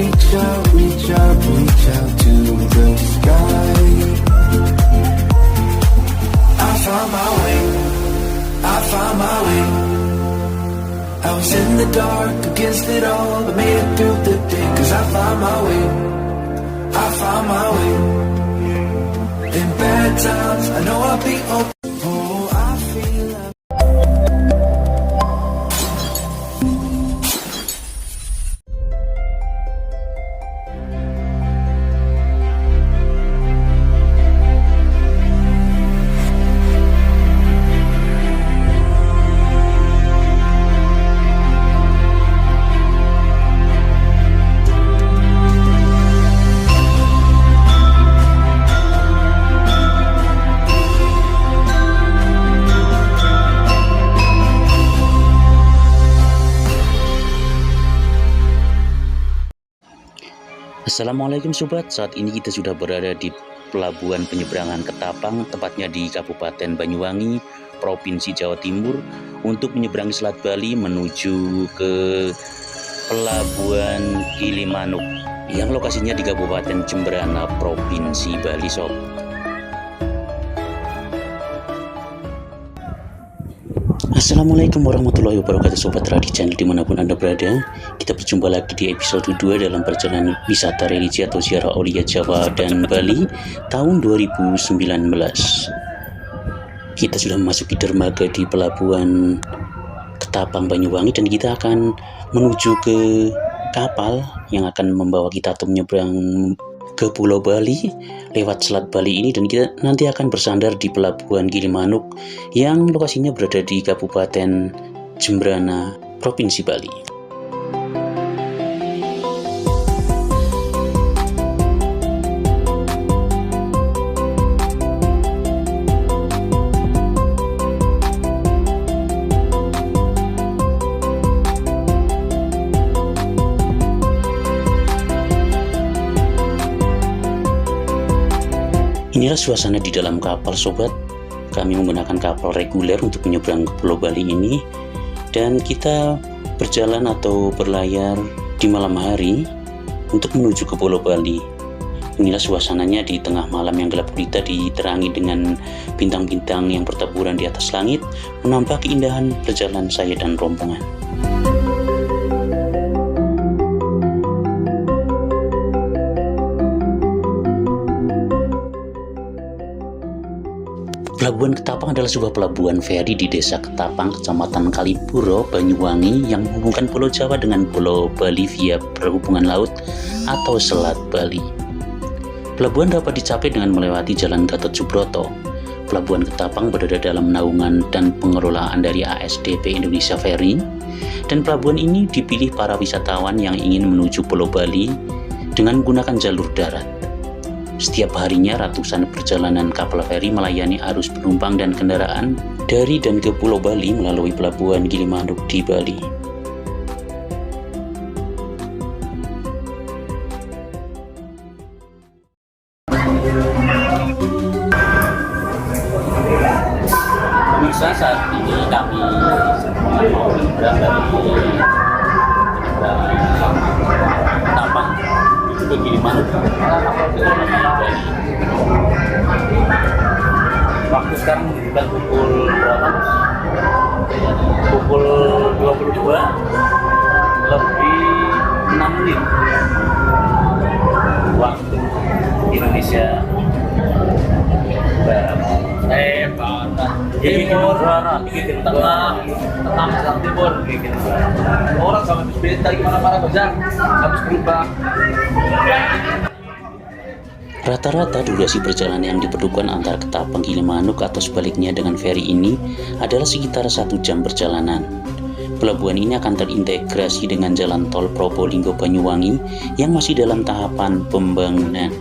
reach out to the sky. I found my way, I found my way. I was in the dark against it all, but made it through the day. 'Cause I found my way, I found my way. In bad times, I know I'll be okay. Oh, I feel like Assalamualaikum sobat, saat ini kita sudah berada di pelabuhan penyeberangan Ketapang, tepatnya di Kabupaten Banyuwangi, Provinsi Jawa Timur, untuk menyeberangi Selat Bali menuju ke Pelabuhan Gilimanuk yang lokasinya di Kabupaten Jembrana, Provinsi Bali sob. Assalamualaikum warahmatullahi wabarakatuh sobat Radi Channel dimanapun Anda berada. Kita berjumpa lagi di episode 2 dalam perjalanan wisata religi atau ziarah aulia Jawa dan Bali tahun 2019. Kita sudah memasuki dermaga di Pelabuhan Ketapang Banyuwangi dan kita akan menuju ke kapal yang akan membawa kita atau menyeberang ke Pulau Bali lewat Selat Bali ini, dan kita nanti akan bersandar di Pelabuhan Gilimanuk yang lokasinya berada di Kabupaten Jembrana, Provinsi Bali. Inilah suasana di dalam kapal sobat. Kami menggunakan kapal reguler untuk menyeberang ke Pulau Bali ini, dan kita berjalan atau berlayar di malam hari untuk menuju ke Pulau Bali. Inilah suasananya di tengah malam yang gelap gulita, diterangi dengan bintang-bintang yang bertaburan di atas langit, menambah keindahan perjalanan saya dan rombongan. Pelabuhan Ketapang adalah sebuah pelabuhan feri di Desa Ketapang, Kecamatan Kalipuro, Banyuwangi, yang menghubungkan Pulau Jawa dengan Pulau Bali via perhubungan laut atau Selat Bali. Pelabuhan dapat dicapai dengan melewati Jalan Gatot Subroto. Pelabuhan Ketapang berada dalam naungan dan pengelolaan dari ASDP Indonesia Ferry, dan pelabuhan ini dipilih para wisatawan yang ingin menuju Pulau Bali dengan menggunakan jalur darat. Setiap harinya ratusan perjalanan kapal feri melayani arus penumpang dan kendaraan dari dan ke Pulau Bali melalui Pelabuhan Gilimanuk di Bali. Bisa saat ini kami mau menyeberang dari Ketapang ke Gilimanuk. Waktu sekarang menunjukkan pukul berapa? Pukul 22 lebih 6 menit waktu Indonesia Barat. Timur, tengah, selatan timur. Orang sama beda gimana baca? Habis berubah. Rata-rata durasi perjalanan yang diperlukan antara Ketapang Gilimanuk atau sebaliknya dengan feri ini adalah sekitar 1 jam perjalanan. Pelabuhan ini akan terintegrasi dengan jalan tol Probolinggo Banyuwangi yang masih dalam tahapan pembangunan.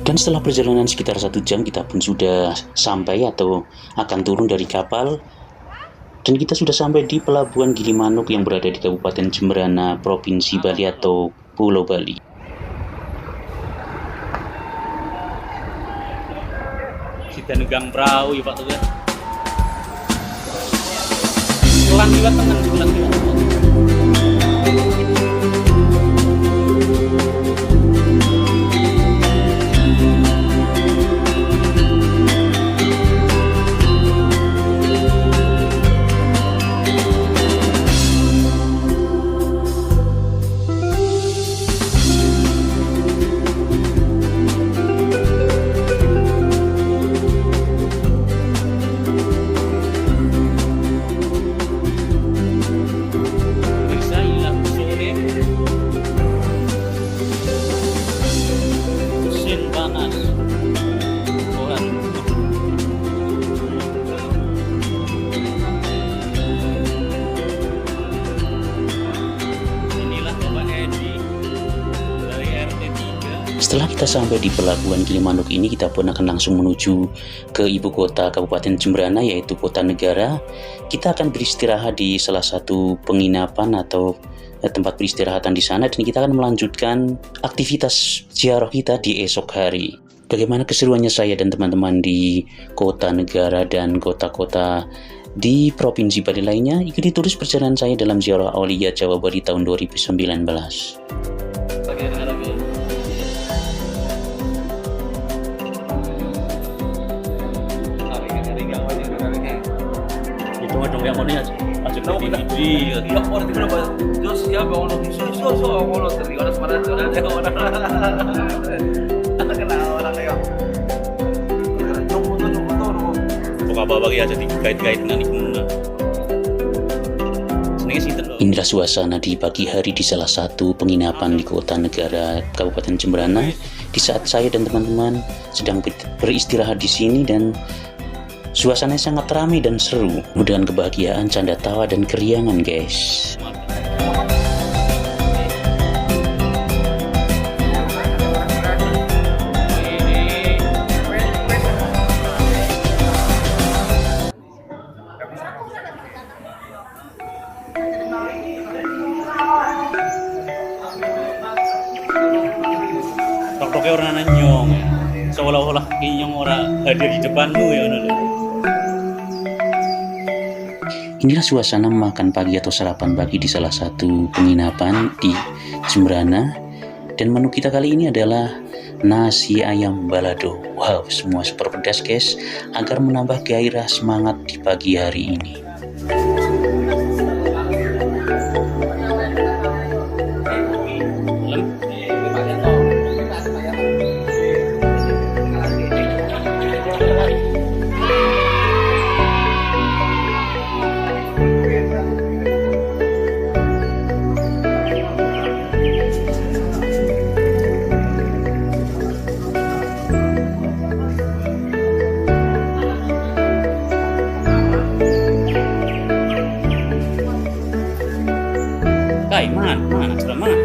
Dan setelah perjalanan sekitar 1 jam, kita pun sudah sampai atau akan turun dari kapal, dan kita sudah sampai di Pelabuhan Gilimanuk yang berada di Kabupaten Jembrana, Provinsi Bali atau Pulau Bali. Kita negang perahu ya Pak Tuh. Pelan juga tenang, pelan juga. Setelah kita sampai di pelabuhan Gilimanuk ini, kita pun akan langsung menuju ke ibu kota Kabupaten Jembrana, yaitu Kota Negara. Kita akan beristirahat di salah satu penginapan atau tempat peristirahatan di sana, dan kita akan melanjutkan aktivitas ziarah kita di esok hari. Bagaimana keseruannya saya dan teman-teman di Kota Negara dan kota-kota di Provinsi Bali lainnya? Ikuti terus perjalanan saya dalam ziarah Aulia Jawa Bali tahun 2019. Dong yang mana aja di iya orang itu apa jos ya bang orang so orang dari orang semarang itu ada orang kenal orang yang buka bawa aja di guide dengan ibu. Inilah suasana di pagi hari di salah satu penginapan di Kota Negara Kabupaten Jembrana di saat saya dan teman-teman sedang beristirahat di sini, dan suasananya sangat ramai dan seru, dengan kebahagiaan, canda tawa, dan keriangan, guys. Tok-toknya orang nanyong, seolah-olah kinyong orang hadir di depanmu ya. Inilah suasana makan pagi atau sarapan pagi di salah satu penginapan di Jembrana, dan menu kita kali ini adalah nasi ayam balado. Wow, semua super pedas, guys, agar menambah gairah semangat di pagi hari ini. Mana sudah mana?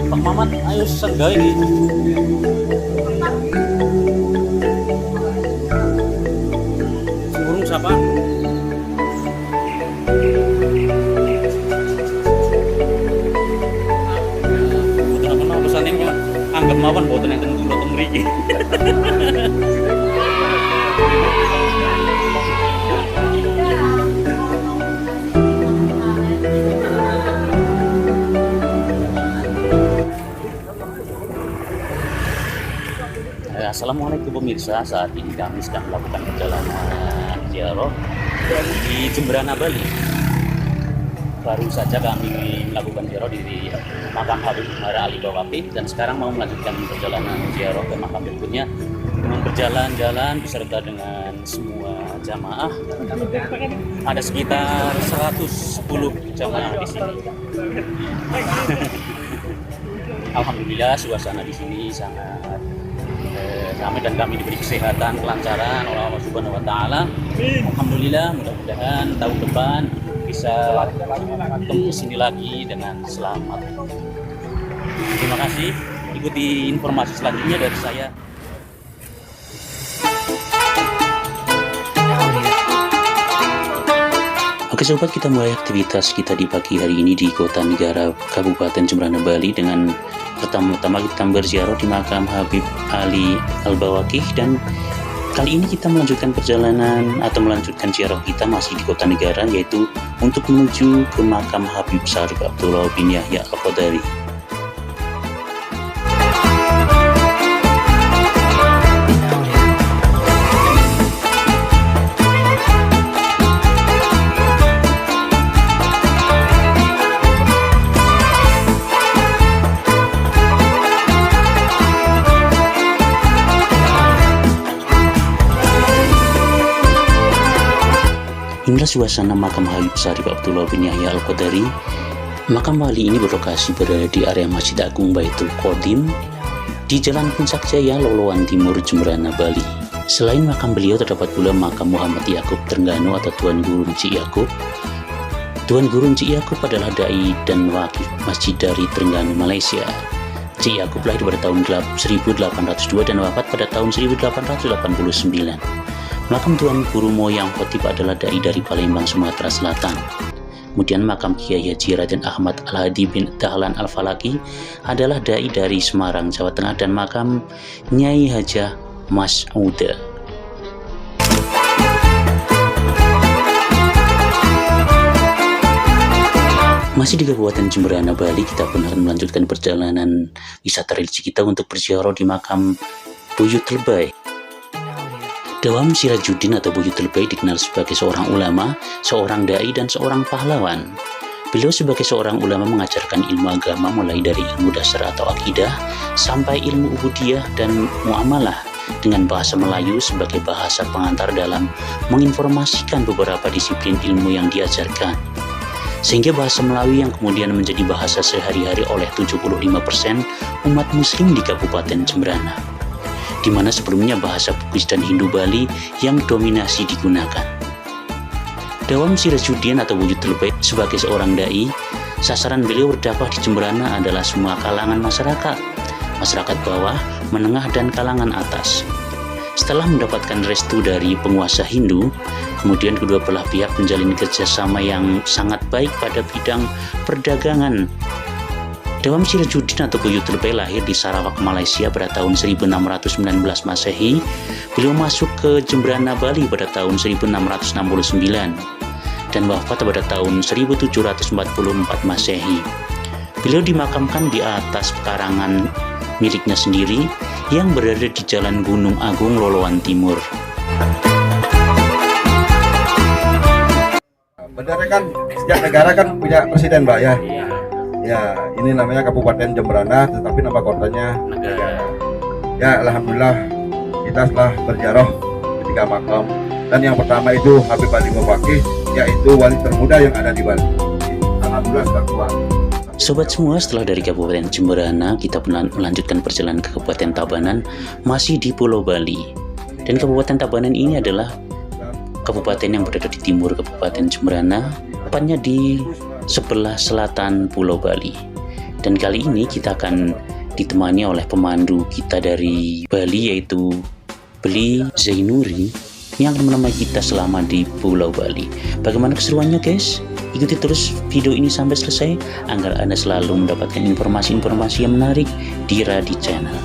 Pak Mamat, ayo senggak ini. Burung siapa? Anggap mawan boten yang tentu lo temriki. Assalamualaikum pemirsa, saat ini kami sedang melakukan perjalanan ziarah di Jembrana, Bali. Baru saja kami melakukan ziarah di makam Habib Umar Ali Bawakih, dan sekarang mau melanjutkan perjalanan ziarah ke makam berikutnya dengan berjalan-jalan beserta dengan semua jamaah. Ada sekitar 110 jamaah di sini. Alhamdulillah suasana di sini sangat ramai dan kami diberi kesehatan, kelancaran oleh Allah Subhanahu wa taala. Alhamdulillah, mudah-mudahan tahun depan bisa ketemu sini lagi dengan selamat. Terima kasih. Ikuti informasi selanjutnya dari saya. Oke sobat, kita mulai aktivitas kita di pagi hari ini di Kota Negara Kabupaten Jembrana, Bali, dengan pertama-tama kita berziarah di makam Habib Ali Al-Bawakih, dan kali ini kita melanjutkan perjalanan atau melanjutkan ziarah kita masih di Kota Negara, yaitu untuk menuju ke makam Habib Syarif Abdullah bin Yahya Al-Qadari. Inilah suasana makam Habib Syarif Abdullah bin Yahya Al-Qadari. Makam wali ini berlokasi berada di area Masjid Agung Baitul Qadim, di Jalan Puncak Jaya, Loloan Timur, Jemberana, Bali. Selain makam beliau terdapat pula makam Muhammad Yaakob Trengganu atau Tuan Guru Encik Yaakob. Tuan Guru Encik Yaakob adalah dai dan wakil masjid dari Trengganu, Malaysia. Encik Yaakob lahir pada tahun 1802 dan wafat pada tahun 1889. Makam Tuan Guru Moyang Khotib adalah dai dari Palembang, Sumatera Selatan. Kemudian makam Kiai Haji Raden Ahmad Al-Hadi bin Dahlan Al-Falaki adalah dai dari Semarang, Jawa Tengah, dan makam Nyai Hajah Mas'uda. Masih di Kabupaten Jemberana, Bali, kita pun akan melanjutkan perjalanan wisata religi kita untuk berziarah di makam Buyut Lebay. Dawam Sirajuddin atau Buyut Lebay dikenal sebagai seorang ulama, seorang dai, dan seorang pahlawan. Beliau sebagai seorang ulama mengajarkan ilmu agama mulai dari ilmu dasar atau akidah sampai ilmu ubudiyah dan muamalah dengan bahasa Melayu sebagai bahasa pengantar dalam menginformasikan beberapa disiplin ilmu yang diajarkan. Sehingga bahasa Melayu yang kemudian menjadi bahasa sehari-hari oleh 75% umat muslim di Kabupaten Jemberana, di mana sebelumnya bahasa Bugis dan Hindu Bali yang dominasi digunakan. Dawam Sirajuddin atau Buyut Lebay sebagai seorang dai, sasaran beliau berdakwah di Jemberana adalah semua kalangan masyarakat bawah, menengah, dan kalangan atas. Setelah mendapatkan restu dari penguasa Hindu, kemudian kedua belah pihak menjalin kerjasama yang sangat baik pada bidang perdagangan. Dawam Sirajuddin atau Buyut Lebay lahir di Sarawak, Malaysia pada tahun 1619 Masehi. Beliau masuk ke Jemberana, Bali pada tahun 1669 dan wafat pada tahun 1744 Masehi. Beliau dimakamkan di atas pekarangan miliknya sendiri yang berada di Jalan Gunung Agung, Loloan Timur. Sebenarnya kan setiap negara kan punya presiden, Mbak, ya. Ya, ini namanya Kabupaten Jemberana, tetapi nama kotanya negara. Ya, alhamdulillah kita setelah berziarah ketika makam, dan yang pertama itu Habib Ali Mufakih, yaitu wali termuda yang ada di Bali. Alhamdulillah sudah kuat. Sobat semua, setelah dari Kabupaten Jemberana, kita melanjutkan perjalanan ke Kabupaten Tabanan, masih di Pulau Bali. Dan Kabupaten Tabanan ini adalah kabupaten yang berada di timur Kabupaten Jemberana, tepatnya di sebelah selatan Pulau Bali. Dan kali ini kita akan ditemani oleh pemandu kita dari Bali, yaitu Beli Zainuri, yang akan menemani kita selama di Pulau Bali. Bagaimana keseruannya, guys? Ikuti terus video ini sampai selesai agar Anda selalu mendapatkan informasi-informasi yang menarik di Radi Channel.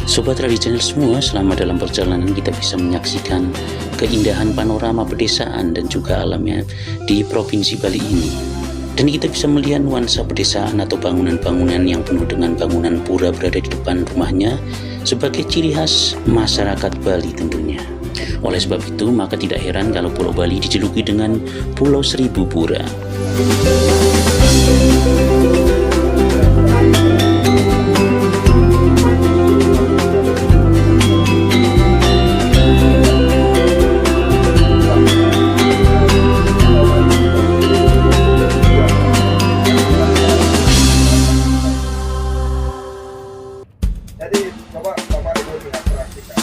Sobat Radi Channel semua, selama dalam perjalanan kita bisa menyaksikan keindahan panorama pedesaan dan juga alamnya di Provinsi Bali ini. Dan kita bisa melihat nuansa pedesaan atau bangunan-bangunan yang penuh dengan bangunan pura berada di depan rumahnya sebagai ciri khas masyarakat Bali tentunya. Oleh sebab itu, maka tidak heran kalau Pulau Bali dijuluki dengan Pulau Seribu Pura. Jadi coba Bapak Ibu lihat, perhatikan.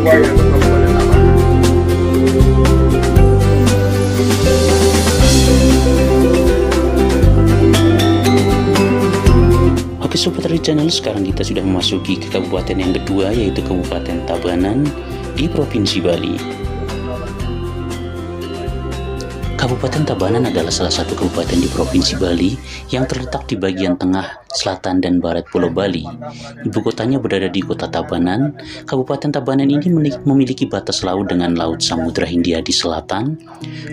kedua yaitu Kabupaten Tabanan. Oke Sobat Radi Channel, sekarang kita sudah memasuki ke kabupaten yang kedua, yaitu Kabupaten Tabanan di Provinsi Bali. Kabupaten Tabanan adalah salah satu kabupaten di Provinsi Bali yang terletak di bagian tengah, selatan, dan barat Pulau Bali. Ibu kotanya berada di kota Tabanan. Kabupaten Tabanan ini memiliki batas laut dengan Laut Samudra Hindia di selatan.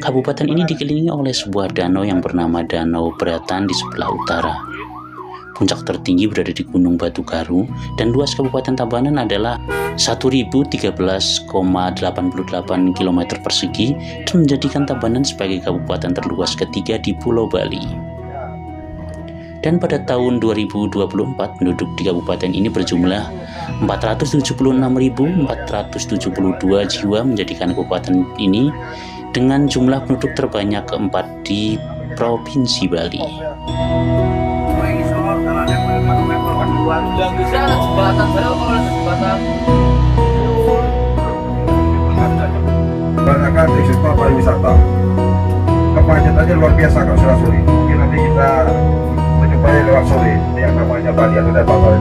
Kabupaten ini dikelilingi oleh sebuah danau yang bernama Danau Beratan di sebelah utara. Puncak tertinggi berada di Gunung Batu Karu, dan luas Kabupaten Tabanan adalah 1013,88 km persegi dan menjadikan Tabanan sebagai kabupaten terluas ketiga di Pulau Bali. Dan pada tahun 2024, penduduk di kabupaten ini berjumlah 476.472 jiwa, menjadikan kabupaten ini dengan jumlah penduduk terbanyak keempat di Provinsi Bali. Yang bisa ada jembatan, saya mau ada jembatan. Kebanyakan ekspor pariwisata, kemacetannya luar biasa kalau sudah sore. Mungkin nanti kita menjumpai lewat sore yang namanya Bali atau Denpasar.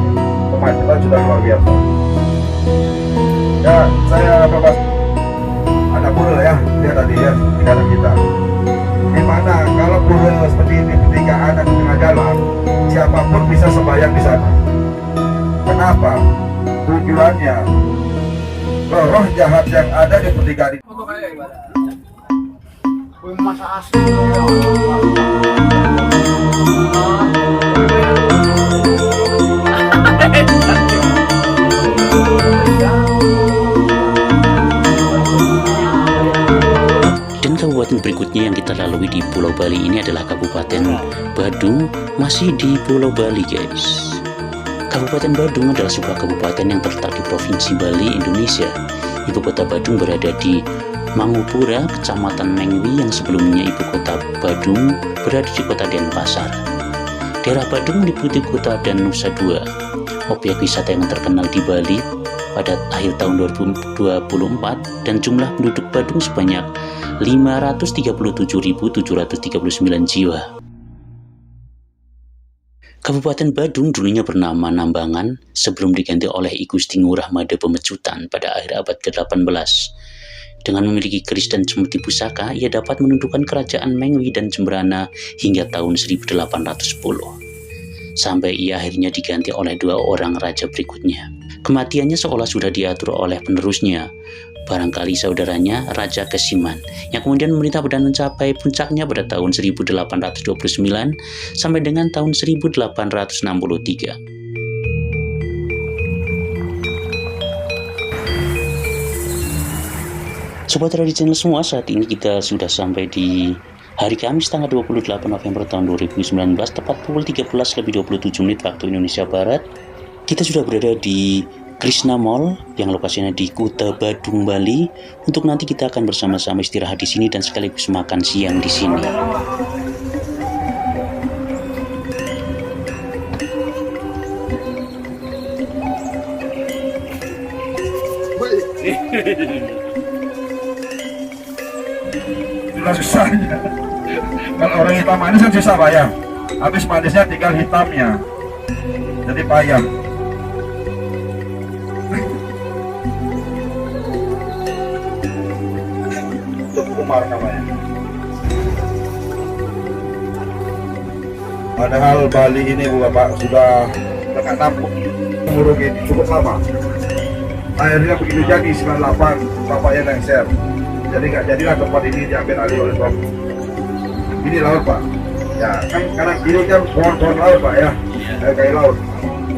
Kemacetan sudah luar biasa. Ya, saya bebas. Ada pura ya, dia tadi ya di kanan kita. Di mana kalau pura seperti ini ketika ada di tengah jalan, siapapun bisa sembahyang di sana. Kenapa? Tujuannya roh jahat yang ada di pertigaan ini. Dan kabupaten berikutnya yang kita lalui di Pulau Bali ini adalah Kabupaten Badung, masih di Pulau Bali guys. Kabupaten Badung adalah sebuah kabupaten yang terletak di Provinsi Bali, Indonesia. Ibu kota Badung berada di Mangupura, Kecamatan Mengwi, yang sebelumnya ibu kota Badung berada di kota Denpasar. Daerah Badung meliputi kota dan Nusa Dua, objek wisata yang terkenal di Bali pada akhir tahun 2024, dan jumlah penduduk Badung sebanyak 537.739 jiwa. Kabupaten Badung dulunya bernama Nambangan sebelum diganti oleh I Gusti Ngurah Mada Pemecutan pada akhir abad ke-18. Dengan memiliki keris dan semeti pusaka, ia dapat menundukkan kerajaan Mengwi dan Jembrana hingga tahun 1810. Sampai ia akhirnya diganti oleh dua orang raja berikutnya. Kematiannya seolah sudah diatur oleh penerusnya, barangkali saudaranya Raja Kesiman, yang kemudian memerintah dan mencapai puncaknya pada tahun 1829 sampai dengan tahun 1863. Sobat Radi Channel semua, saat ini kita sudah sampai di hari Kamis tanggal 28 November tahun 2019, tepat pukul 13:27 waktu Indonesia Barat. Kita sudah berada di Krishna Mall yang lokasinya di Kuta Badung, Bali. Untuk nanti kita akan bersama-sama istirahat di sini dan sekaligus makan siang di sini. Susahnya kalau orang hitam manis kan susah bayang, habis manisnya tinggal hitamnya jadi payah. Kumar namanya. Padahal Bali ini Bapak sudah dekat nampung umur ini cukup lama. Akhirnya begitu jadi 98 bapaknya lengser. Jadi nggak jadilah tempat ini diambil alih oleh Bapak. Ini laut Pak. Ya kan kanan kiri kan pohon-pohon laut Pak ya. Kayak laut.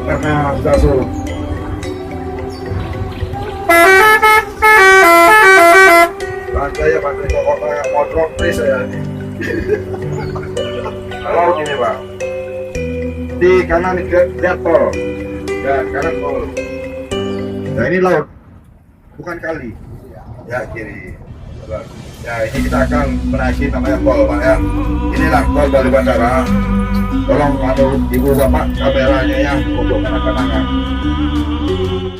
Karena sudah surut. Saya pakai kota motor free saya ini. Laut ini Pak. Di kanan lihat tol. Ya kanan tol. Nah ini laut. Bukan kali. Ya kiri. Bagus. Ya, ini kita akan menaiki namanya tol Pak ya. Inilah tol Bali Bandara. Tolong ibu bapak kameranya ya untuk kenang-kenangan.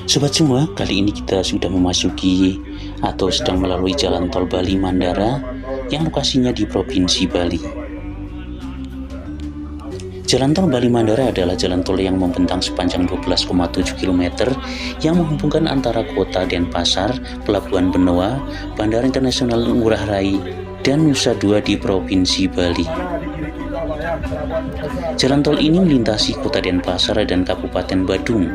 Sobat semua, kali ini kita sudah memasuki atau sedang melalui jalan tol Bali Mandara yang lokasinya di Provinsi Bali. Jalan tol Bali Mandara adalah jalan tol yang membentang sepanjang 12,7 km yang menghubungkan antara kota Denpasar, Pelabuhan Benoa, Bandara Internasional Ngurah Rai, dan Nusa Dua di Provinsi Bali. Jalan tol ini melintasi kota Denpasar dan Kabupaten Badung.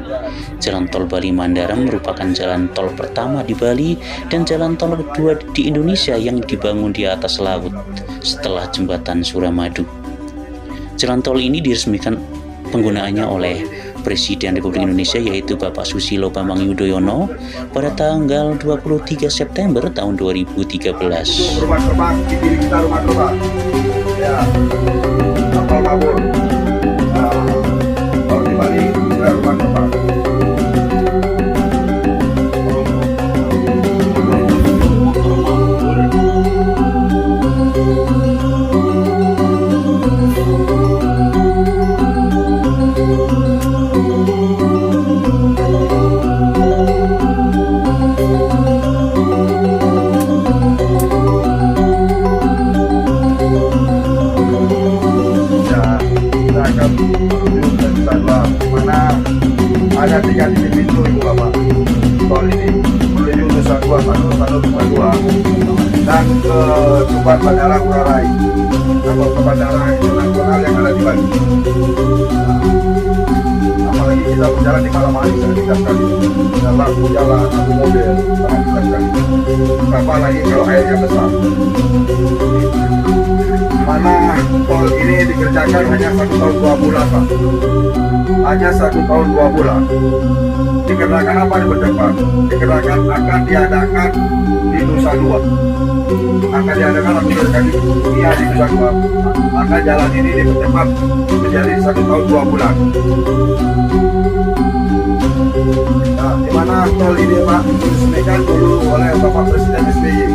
Jalan tol Bali Mandara merupakan jalan tol pertama di Bali dan jalan tol kedua di Indonesia yang dibangun di atas laut setelah jembatan Suramadu. Jalan tol ini diresmikan penggunaannya oleh Presiden Republik Indonesia yaitu Bapak Susilo Bambang Yudhoyono pada tanggal 23 September tahun 2013. Rumah terbang di kiri kita rumah terbang. Ya, kapal babur. Kalau di Bali kita rumah terbang. Ada 3 titik pintu ibu bapak tol ini menuju Nusa Dua, Sanur Nusa Dua dan ke tempat Bandara Ngurah Rai atau ke Bandara Internasional yang ada di Bali. Apalagi kita berjalan di malam hari setiap kali jalan satu mobil setiap kali. Apalagi kalau airnya besar. Mana tol ini dikerjakan hanya 1 tahun 2 bulan Pak. Hanya 1 tahun 2 bulan. Dikarenakan apa dipercepat? Dikarenakan akan diadakan di Nusa Dua. Akan diadakan di dunia di Nusa Dua. Maka jalan ini dipercepat menjadi 1 tahun 2 bulan. Nah, di mana tol ini Pak diresmikan dulu oleh Bapak Presiden SBY.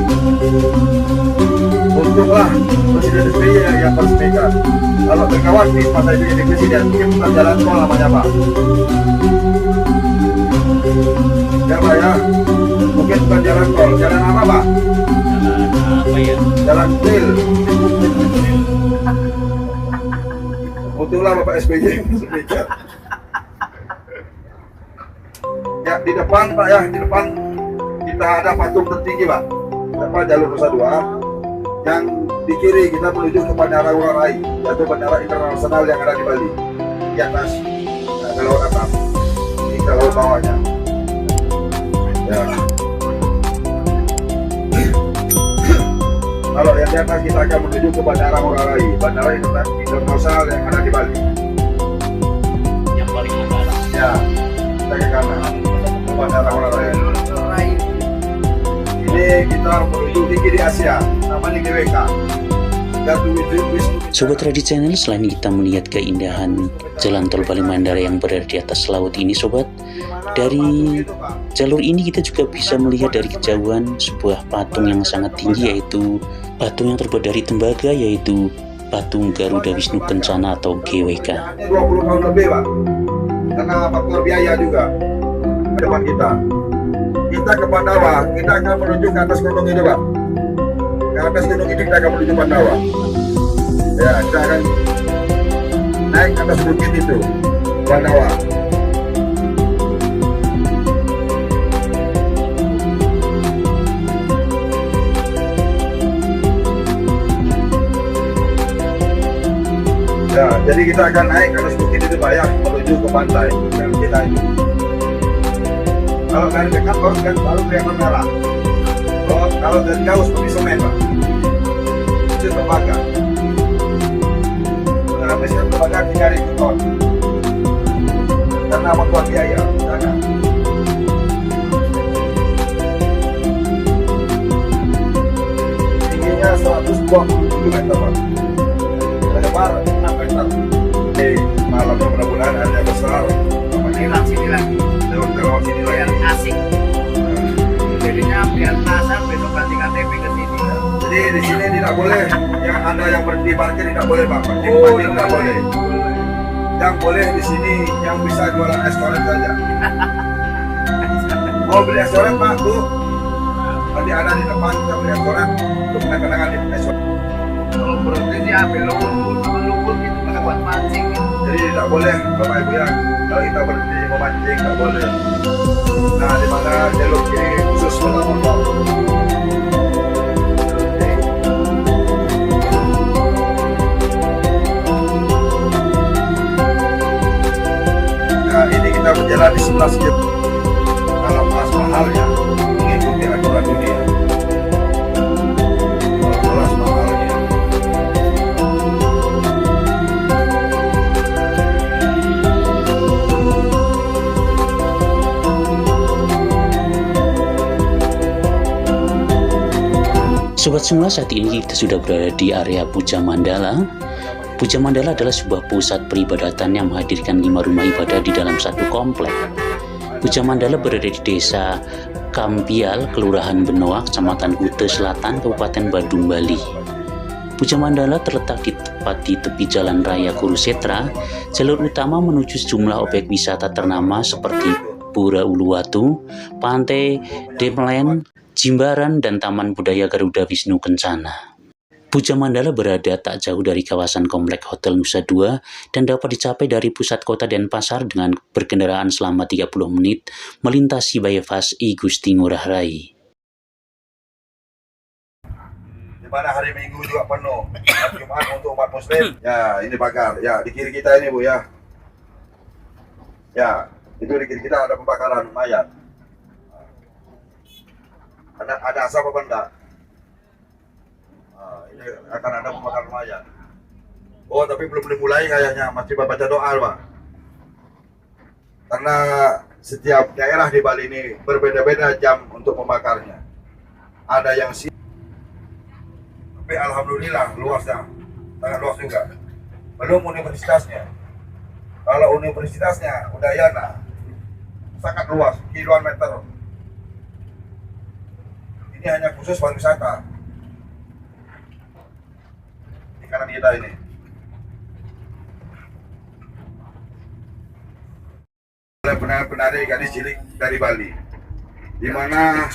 Untunglah Presiden SBY yang meresmikan. Kalau Megawati masa itu jadi presiden, mungkin bukan jalan tol namanya Pak. Ya Pak ya, mungkin bukan jalan tol, jalan apa Pak? Jalan apa ya? Jalan rel. Untunglah Bapak SBY yang meresmikan. Ya di depan Pak ya, di depan kita ada patung tertinggi Pak. Depan jalur Nusa Dua. Yang di kiri kita menuju ke Bandara Ngurah Rai, yaitu Bandara Internasional yang ada di Bali. Di atas, nah, kalau atas, ini kalau bawahnya. Ya. Kalau yang di atas kita akan menuju ke Bandara Ngurah Rai, Bandara Internasional yang ada di Bali. Yang paling utara. Ya, kita ke kanan, ke Bandara Ngurah Rai. Ini kita menuju tinggi di Asia, namanya GWK. Sobat Radi Channel, selain kita melihat keindahan jalan tol Bali Mandara yang berada di atas laut ini sobat, dari jalur ini kita juga bisa melihat dari kejauhan sebuah patung yang sangat tinggi, yaitu patung yang terbuat dari tembaga, yaitu patung Garuda Wisnu Kencana atau GWK. 20 tahun lebih Pak, karena faktor biaya juga ke depan kita. Kita ke Pandawa, kita akan menuju ke atas gunung ini Pak. Ke atas gunung ini kita akan menuju Pandawa. Ya, kita akan naik ke atas bukit itu, Pandawa. Ya, jadi kita akan naik ke atas bukit itu Pak ya, menuju ke pantai yang kita itu. Kalau dari dekat baru kelihatan merah. Kalau dari jauh seperti semen Pak. Itu tembaga. Nah, mesin tembaga 3.000 ton. Karena faktor biaya. Jangan. Tingginya 120 meter Pak. Lebar 6 meter. Di malamnya mudah-mudahan ada besar. Lewat sini lagi. Lewat sini lagi. Biar asik. Jadinya biar pasar besok ganti KTP ke sini. tidak boleh. Yang ada yang berhenti parkir tidak boleh Pak. Berhenti parkir tidak boleh. Yang boleh di sini yang bisa jualan es korek saja. Mau beli es korek Pak, Bu? Nanti ada di depan kita beli es korek untuk kenang-kenangan di es korek. Kalau berhenti dia ambil lumpur gitu pakai buat mancing gitu. Jadi tidak boleh Bapak Ibu ya. Kalau kita berhenti memancing tidak boleh. Nah, di mana jalur kiri khusus sepeda motor. Nah, ini kita berjalan di 11 km. Kalau kelas mahalnya mengikuti aturan dunia. Kalau kelas mahalnya Sobat semua, saat ini kita sudah berada di area Puja Mandala. Puja Mandala adalah sebuah pusat peribadatan yang menghadirkan 5 rumah ibadah di dalam satu komplek. Puja Mandala berada di desa Kampial, Kelurahan Benoa, Kecamatan Kute Selatan, Kabupaten Badung, Bali. Puja Mandala terletak tepat di tepi Jalan Raya Kurusetra, jalur utama menuju sejumlah objek wisata ternama seperti Pura Uluwatu, Pantai Demlen, Jimbaran, dan Taman Budaya Garuda Wisnu Kencana. Puja Mandala berada tak jauh dari kawasan komplek Hotel Nusa Dua dan dapat dicapai dari pusat kota Denpasar dengan berkendaraan selama 30 menit melintasi bypass I Gusti Ngurah Rai. di mana hari Minggu juga penuh. Hari Jumat untuk umat Muslim. Ya, ini pagar. Ya, di kiri kita ini Bu ya. Ya, itu di kiri kita ada pembakaran mayat. Ada asap apa enggak? Ini akan ada pembakaran mayat. Oh, tapi belum dimulai kayaknya, masih baca doa Pak. Karena setiap daerah di Bali ini berbeda-beda jam untuk membakarnya. Ada yang tapi alhamdulillah luasnya, sangat luas juga. Belum universitasnya. Kalau universitasnya Udayana sangat luas, kiloan meter. Ini hanya khusus pariwisata. Di kanan kita ini. Penari gadis cilik dari Bali, di mana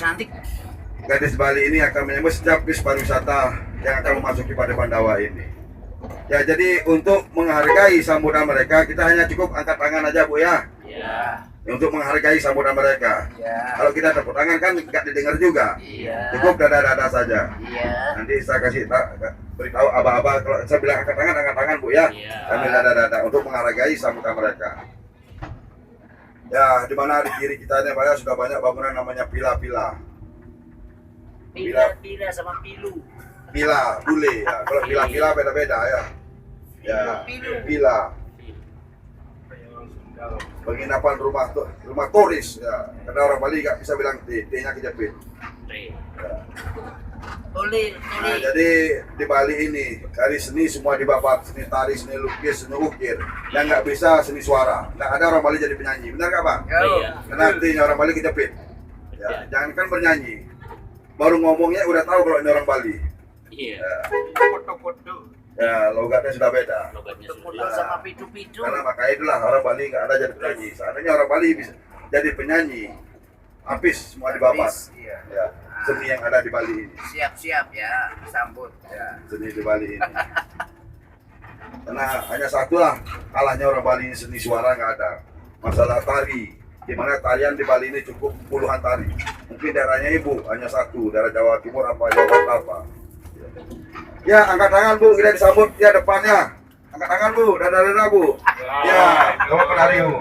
gadis Bali ini akan menyambut setiap bis pariwisata yang akan memasuki pada Pandawa ini. Ya, jadi untuk menghargai sambutan mereka, kita hanya cukup angkat tangan aja Bu ya. Iya. Untuk menghargai sambutan mereka. Iya. Kalau kita tepuk tangan kan nggak didengar juga. Iya. Cukup dada-dada saja. Iya. Nanti saya kasih beritahu aba-aba kalau saya bilang angkat tangan Bu ya. Sambil dada-dada untuk menghargai sambutan mereka. Ya, di mana di kiri kita ini Pak ya, sudah banyak bangunan namanya pila-pila. Pila sama pilu. Pila, bule ya. Kalau pila-pila beda-beda ya. Ya, pila. Penginapan rumah turis ya. Karena orang Bali nggak bisa bilang T-nya kejepit. Ya. Nah, jadi di Bali ini dari seni semua dibabat, seni tari, seni lukis, seni ukir. Yang nggak bisa seni suara. Nggak ada orang Bali jadi penyanyi, benar nggak Pak? Iya. Karena T-nya orang Bali kejepit. Ya, jangankan bernyanyi, baru ngomongnya udah tahu kalau ini orang Bali. Iya. Ya, Foto-foto. ya logatnya sudah beda. Foto sama pitu-pitu. Karena makanya itulah orang Bali nggak ada jadi penyanyi. Seandainya orang Bali bisa jadi penyanyi, habis semua dibabat. Iya. Ya, seni yang ada di Bali ini, Siap-siap ya, sambut ya. seni di Bali ini. Karena hanya satulah kalahnya orang Bali ini, seni suara nggak ada. Masalah tari, di mana tarian di Bali ini cukup puluhan tari. Mungkin daerahnya Ibu hanya satu, daerah Jawa Timur apa Jawa Barat apa. Ya, angkat tangan Bu, kita disambut ya depannya. Angkat tangan Bu, dada-dada Bu. Ya, kamu penari Bu.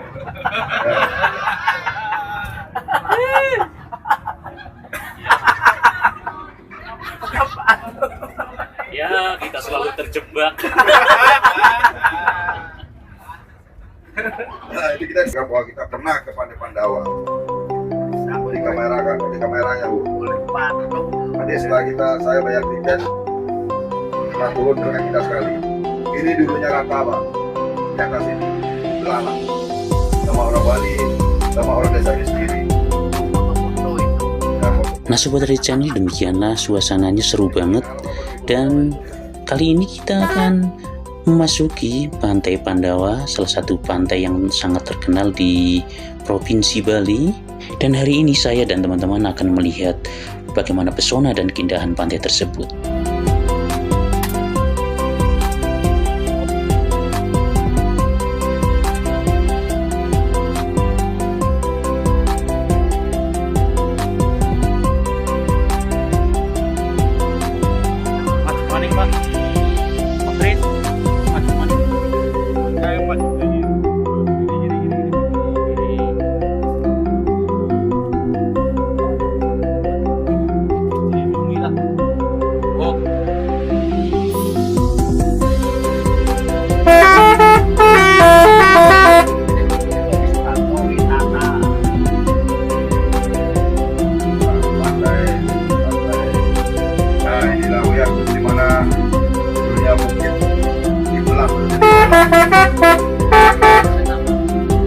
Ya. Ya, kita selalu terjebak. Nah, ini kita bahwa kita pernah ke Pantai Pandawa. Di kameranya Bu. Boleh patung. Nanti setelah saya bayar tiket, kita turun dengan kita sekali. Ini dulunya rata Pak, di atas ini, belalang. Sama orang Bali, sama orang desa ini sendiri. Foto-foto itu. Ya, Nah Sobat dari channel, demikianlah suasananya seru banget Dan kali ini kita akan memasuki Pantai Pandawa, salah satu pantai yang sangat terkenal di Provinsi Bali. Dan hari ini saya dan teman-teman akan melihat bagaimana pesona dan keindahan pantai tersebut.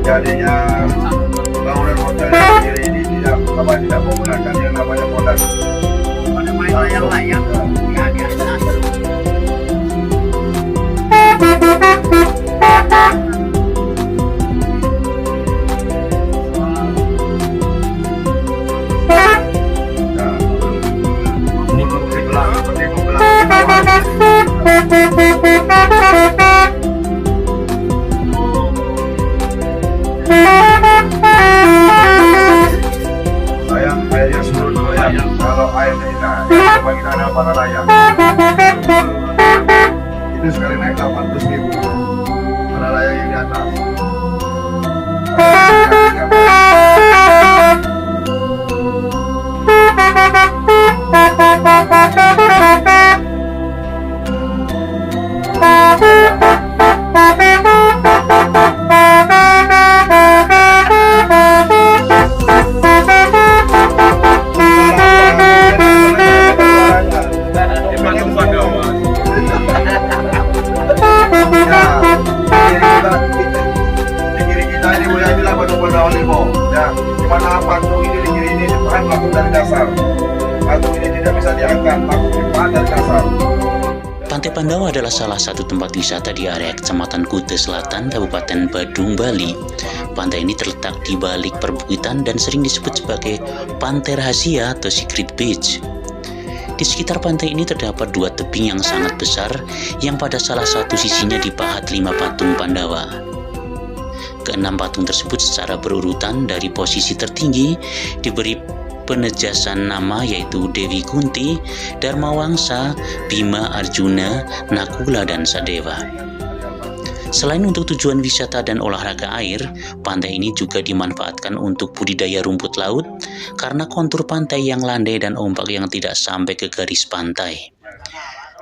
Jadinya bangunan hotel sendiri ini tidak menggunakan yang namanya pondasi. Pada main layang-layang ya di atas. Airnya seluruh layang. Kalau airnya coba kita ada para layang. Itu sekali naik 800.000 para layang yang di atas. Pantai Pandawa adalah salah satu tempat wisata di area Kecamatan Kute Selatan, Kabupaten Badung, Bali. Pantai ini terletak di balik perbukitan dan sering disebut sebagai Pantai Rahasia atau Secret Beach. Di sekitar pantai ini terdapat dua tebing yang sangat besar yang pada salah satu sisinya dipahat 5 patung Pandawa. Keenam patung tersebut secara berurutan dari posisi tertinggi diberi penejasan nama yaitu Dewi Kunti, Dharma Wangsa, Bima Arjuna, Nakula, dan Sadewa. Selain untuk tujuan wisata dan olahraga air, pantai ini juga dimanfaatkan untuk budidaya rumput laut karena kontur pantai yang landai dan ombak yang tidak sampai ke garis pantai.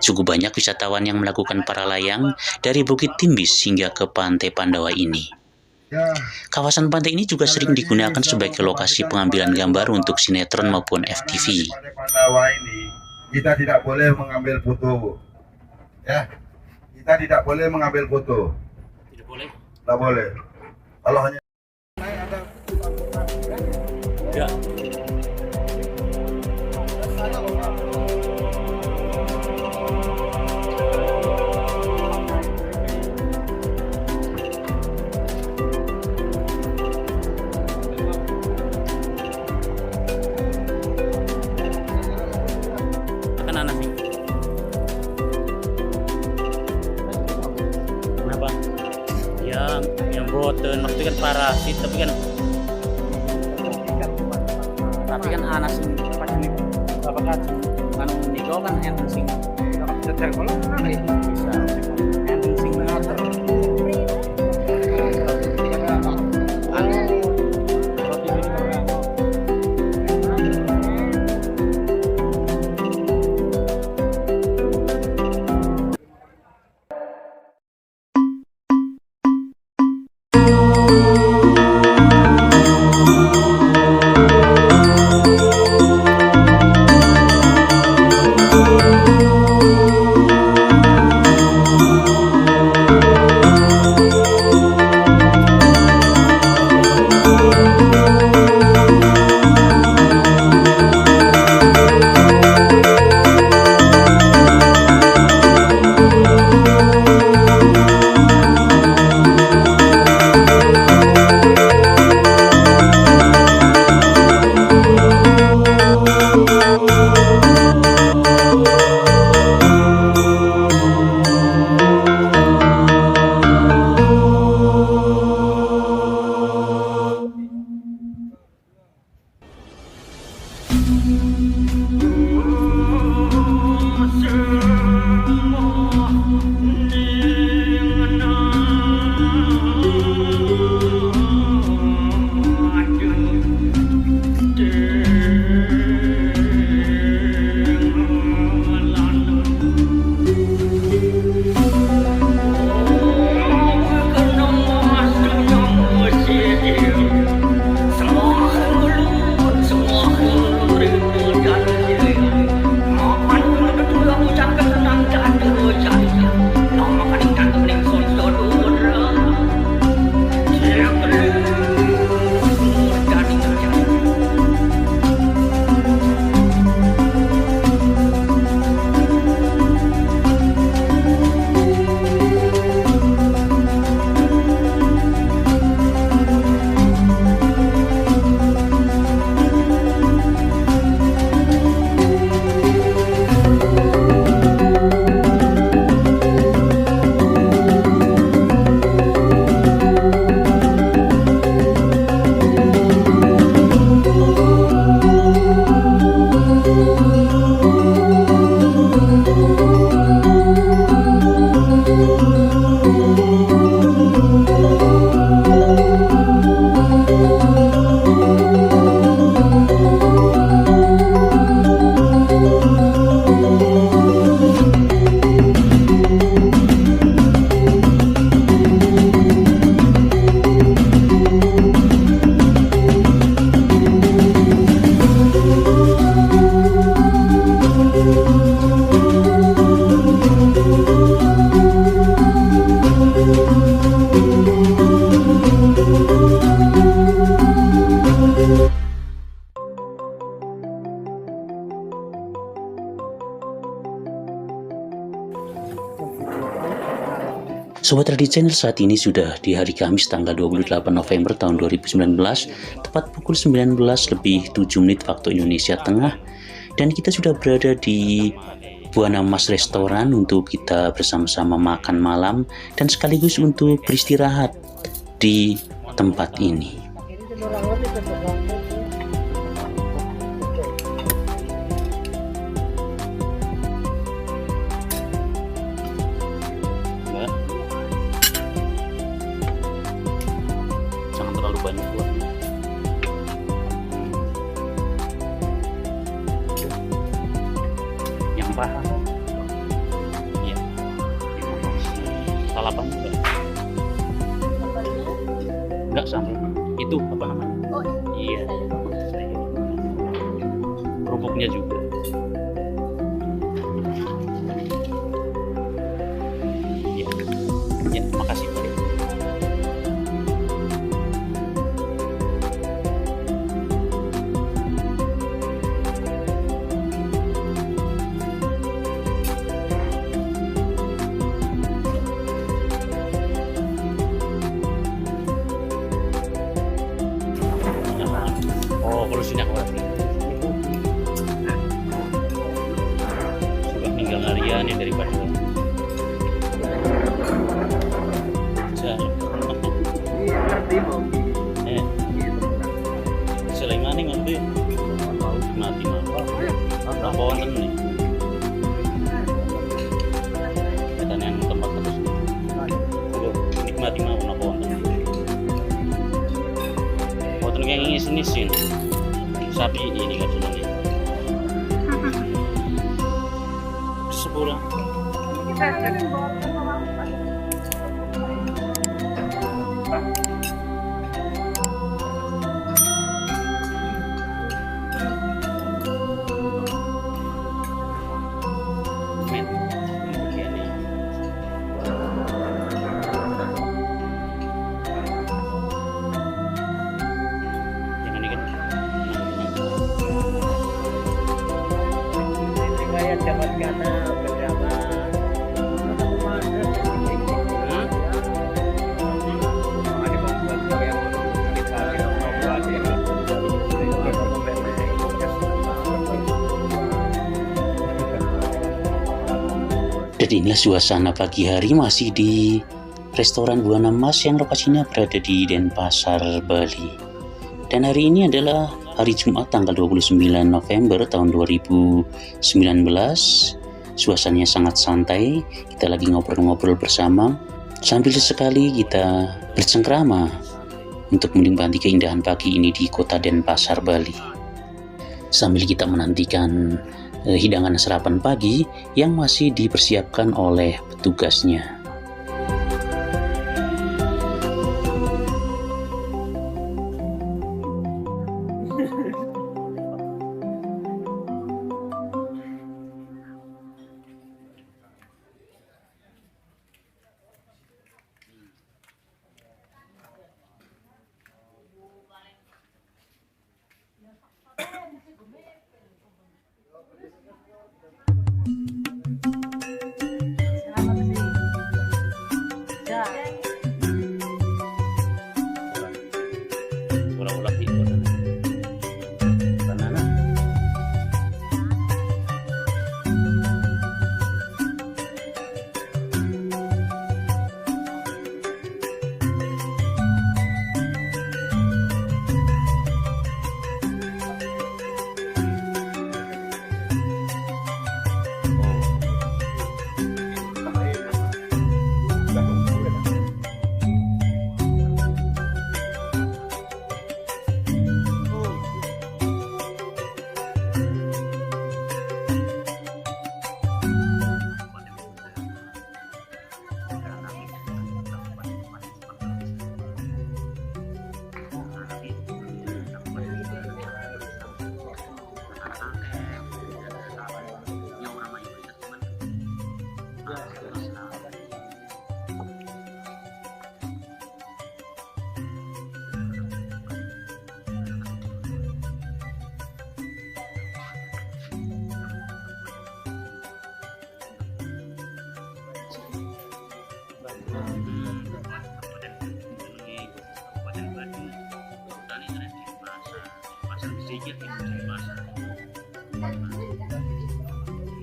Cukup banyak wisatawan yang melakukan para layang dari Bukit Timbis hingga ke Pantai Pandawa ini. Kawasan pantai ini juga sering digunakan sebagai lokasi pengambilan gambar untuk sinetron maupun FTV. Pada Pandawa ini kita tidak boleh mengambil foto, ya. Kita tidak boleh mengambil foto. Tidak boleh. Tidak boleh. Kalau hanya Ya. Kenapa? Yang boten maksudnya kan parasit tapi kan anas pas ini apa kan anu niko kan enten sing cecer kalau itu bisa enten sing ngatur Sobat Ready Channel, saat ini sudah di hari Kamis tanggal 28 November tahun 2019, tepat pukul 19 lebih 7 menit waktu Indonesia Tengah, dan kita sudah berada di Buana Mas Restoran untuk kita bersama-sama makan malam dan sekaligus untuk beristirahat di tempat ini. Jangan terlalu banyak buat. Yang paham ya, salapan enggak sampai itu apa namanya, iya, kerupuknya juga. Ya, makasih Pak. Oh, kalau sini aku lagi sudah tinggal harian ya daripada selain mana ngerti mati apa wonten nih katanya yang tempat terus nikmati mau apa wonten wonten yang ngis-ngisin sapi ini kan sudah nih sebulan Dan inilah suasana pagi hari masih di restoran Buana Mas yang lokasinya berada di Denpasar, Bali. Dan hari ini adalah hari Jumat tanggal 29 November tahun 2019. Suasananya sangat santai, kita lagi ngobrol-ngobrol bersama sambil sesekali kita bercengkrama untuk menikmati keindahan pagi ini di kota Denpasar, Bali. Sambil kita menantikan hidangan sarapan pagi yang masih dipersiapkan oleh petugasnya. Ulah-ulah itu banana.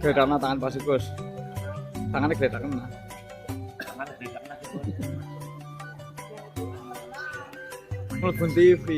Geletakna tangan Pak Sukus. Tangannya geletakna. Mulbun TV.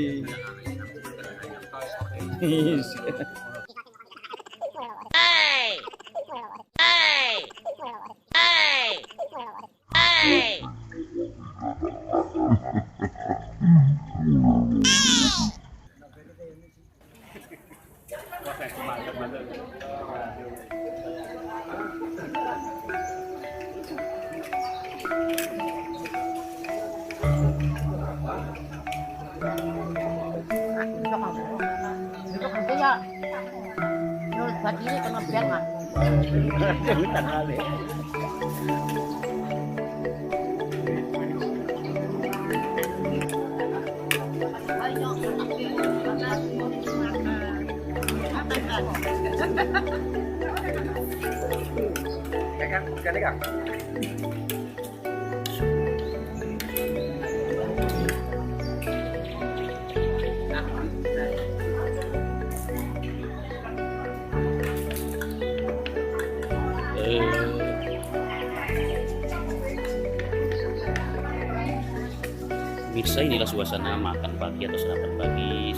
Pemirsa, inilah suasana makan pagi atau sarapan pagi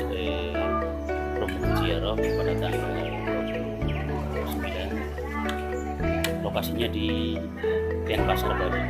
Romo Ziarah pada tanggal 29. Lokasinya di Denpasar Bali.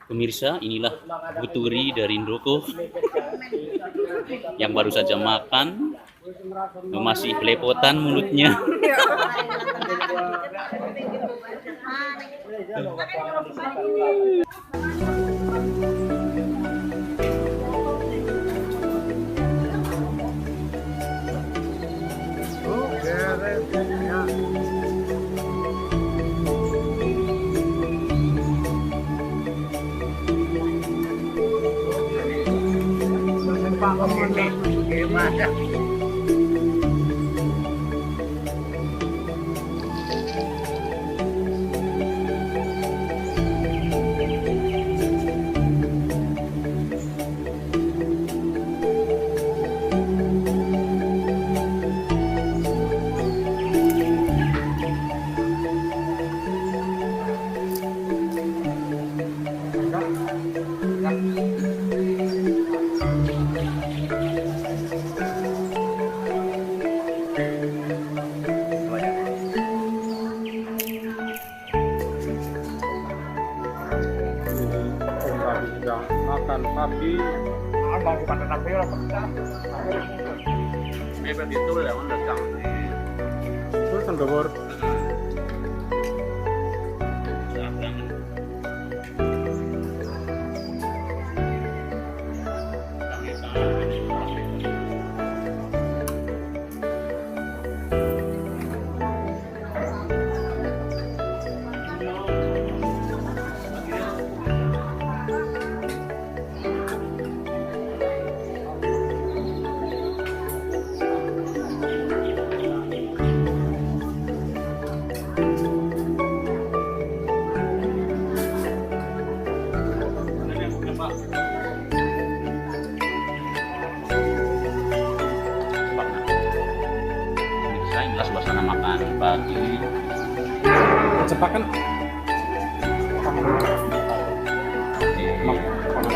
Pemirsa, inilah Buturi dari Ndroko yang baru saja makan, masih belepotan mulutnya. Makan pagi, mau ke pantai tapi lah. Bebek itu yang datang. Terus kendor.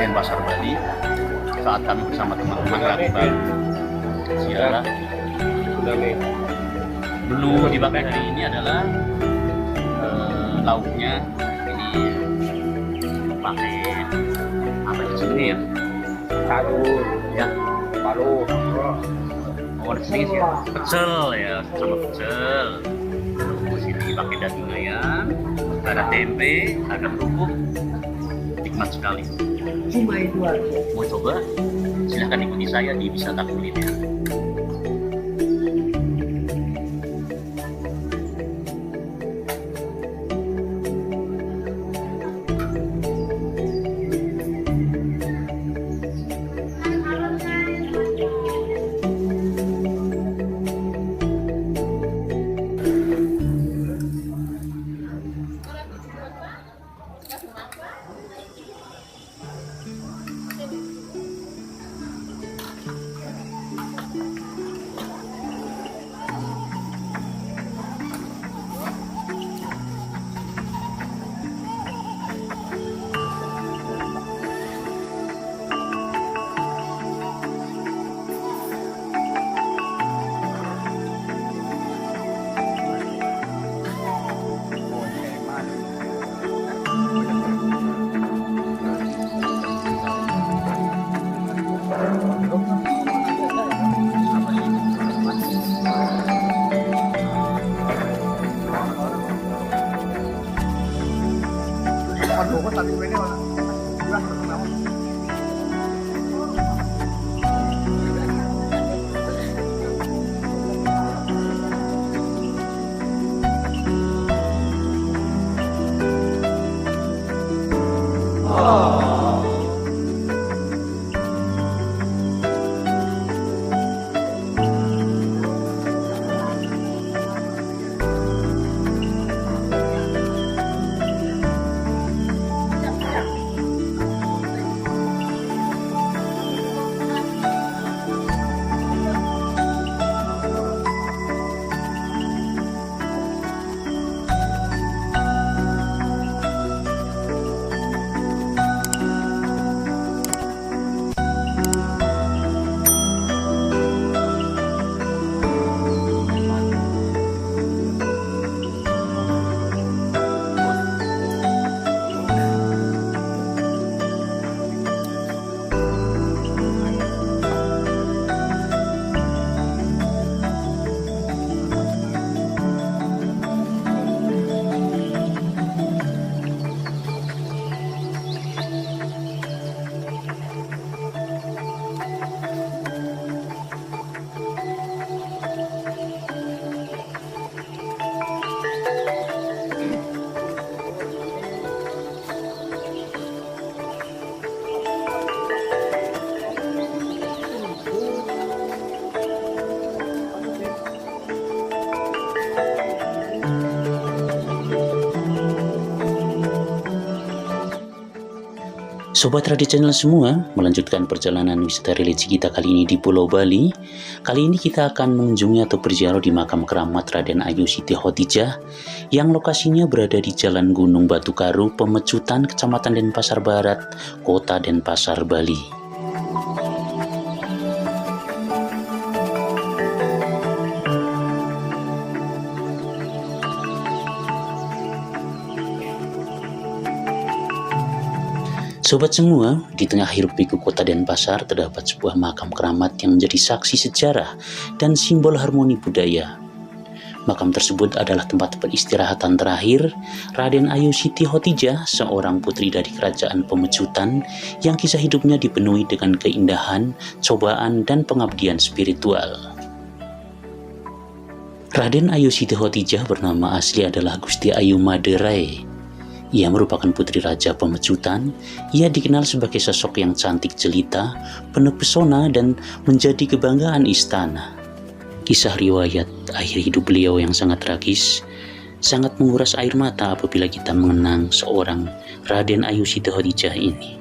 Denpasar, Bali, saat kami bersama teman-teman melakukan ziarah. Menu dipakai hari ini adalah lauknya ini pakai apa di sini ya? Sayur, Ya, palu, oh di sini sih ya. Pecel ya, sama pecel. Di sini pakai daging ayam, ada tempe, ada kerupuk. Nikmat sekali. cuma itu aja. Mau coba? Silahkan ikuti saya di wisata kuliner. Sobat tradisional semua, melanjutkan perjalanan wisata religi kita kali ini di Pulau Bali. Kali ini kita akan mengunjungi atau berziarah di makam keramat Raden Ayu Siti Khotijah yang lokasinya berada di Jalan Gunung Batu Karu, Pemecutan, Kecamatan Denpasar Barat, Kota Denpasar, Bali. Sobat semua, di tengah hiruk-pikuk kota Denpasar terdapat sebuah makam keramat yang menjadi saksi sejarah dan simbol harmoni budaya. Makam tersebut adalah tempat peristirahatan terakhir Raden Ayu Siti Khotijah, seorang putri dari kerajaan Pemecutan yang kisah hidupnya dipenuhi dengan keindahan, cobaan, dan pengabdian spiritual. Raden Ayu Siti Khotijah bernama asli adalah Gusti Ayu Maderai. Ia merupakan putri Raja Pemecutan. Ia dikenal sebagai sosok yang cantik jelita, penuh pesona, dan menjadi kebanggaan istana. Kisah riwayat akhir hidup beliau yang sangat tragis, sangat menguras air mata apabila kita mengenang seorang Raden Ayu Siti Khotijah ini.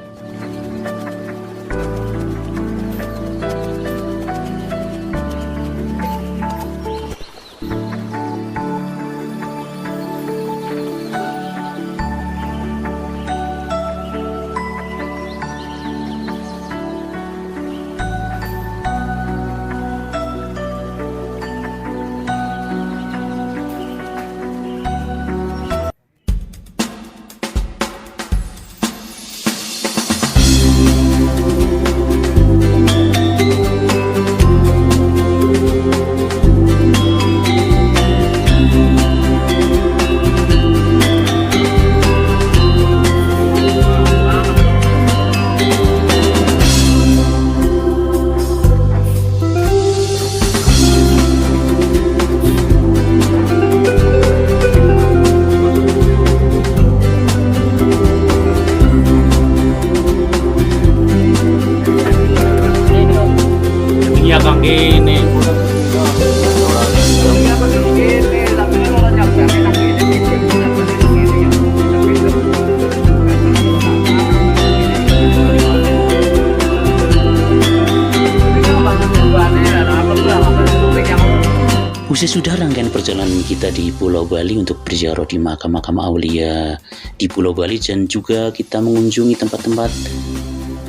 Usai sudah rangkaian perjalanan kita di Pulau Bali untuk berziarah di makam-makam aulia di Pulau Bali dan juga kita mengunjungi tempat-tempat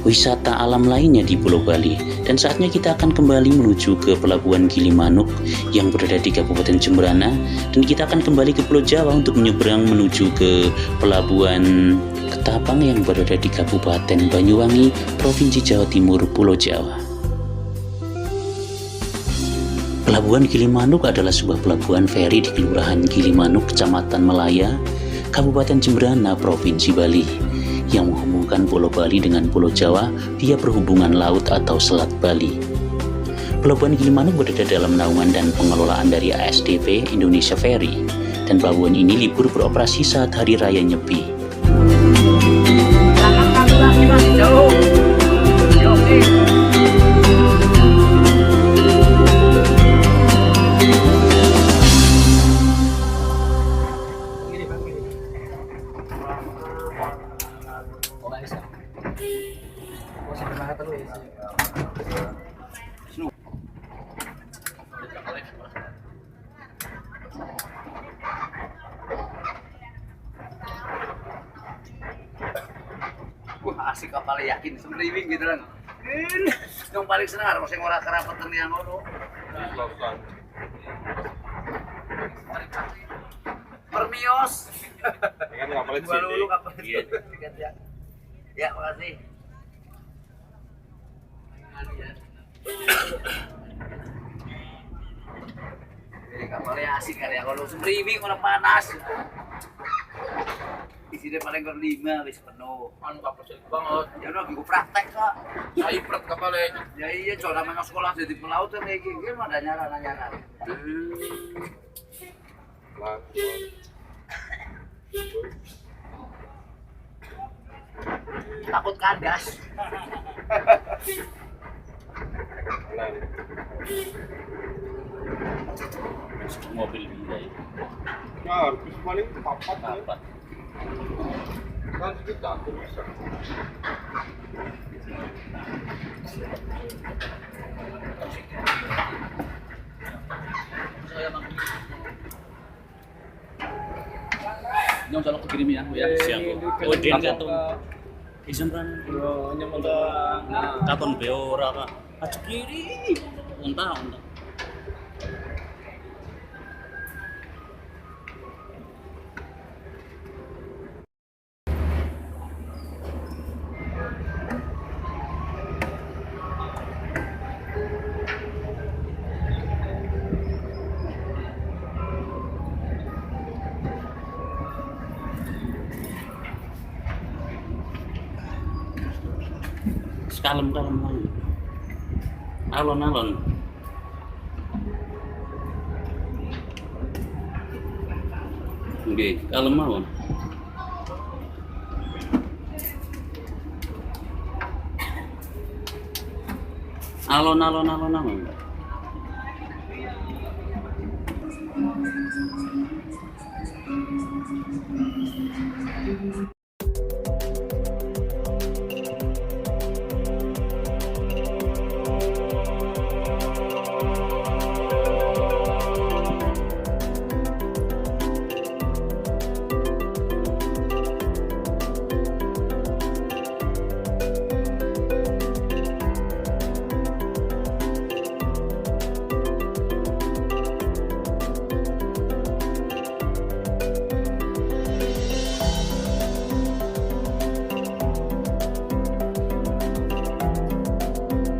wisata alam lainnya di Pulau Bali, dan saatnya kita akan kembali menuju ke Pelabuhan Gilimanuk yang berada di Kabupaten Jemberana, dan kita akan kembali ke Pulau Jawa untuk menyeberang menuju ke Pelabuhan Ketapang yang berada di Kabupaten Banyuwangi, Provinsi Jawa Timur, Pulau Jawa. Pelabuhan Gilimanuk adalah sebuah pelabuhan feri di Kelurahan Gilimanuk, Kecamatan Melaya, Kabupaten Jemberana, Provinsi Bali, yang menghubungkan Pulau Bali dengan Pulau Jawa via perhubungan laut atau Selat Bali. Pelabuhan Gilimanuk berada dalam naungan dan pengelolaan dari ASDP Indonesia Ferry, dan pelabuhan ini libur beroperasi saat Hari Raya Nyepi. Jauh. Oke. Wah, asik kapal yakin semriwing gitu lah. Yang paling senang harus yang orang kerapatan yang ngono. Permios. Dengan kapalnya Gua dulu kapal. Iya. Tiket ya. Ya, makasih. Ini kapalnya asik kan ya, kalau semriwing orang panas. Isinya paling berlima wis penuh. Anu kapal cilik banget. Ya udah gue praktek kok. Saya pret kapalnya. Ya iya, coba namanya sekolah jadi pelaut kan kayak gini mah ada nyaran. Takut kandas. Mobil gila ya. Ya, harus paling papat. Kan kita bisa. Nyong calok kirim ya, Bu ya. Siang. Oh, den katon. Isun kan. Nyong udah Katon beora Kak. Aja kiri. Entah. Kalem. Alon. Nggih, kalem mawon. Alon.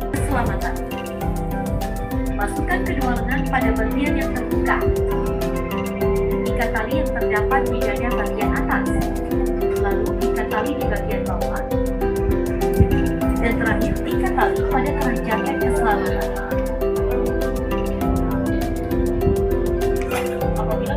Keselamatan. Masukkan kedua lengan pada bagian yang terbuka. Ikat tali yang terdapat di dada bagian atas. Lalu ikat tali di bagian bawah. Dan terakhir ikat tali pada keran jaket keselamatan. Apabila